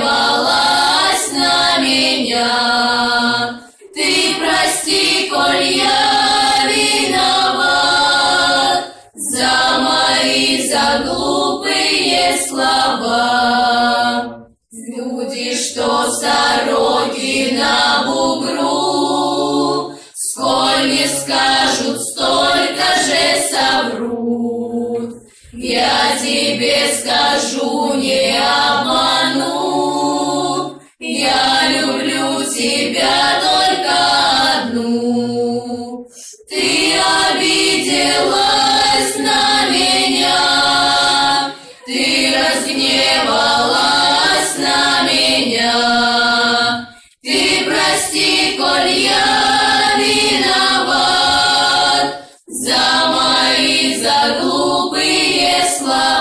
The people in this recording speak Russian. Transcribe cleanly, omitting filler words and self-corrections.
разгневалась на меня. Ты прости, коль я виноват за глупые слова. Люди, что сороки на бугру, сколь не скажут, столько же соврут. Я тебе скажу, не обману, я люблю тебя только одну. Ты обиделась на меня, ты разгневалась на меня. Ты прости, коль я виноват за глупые слова.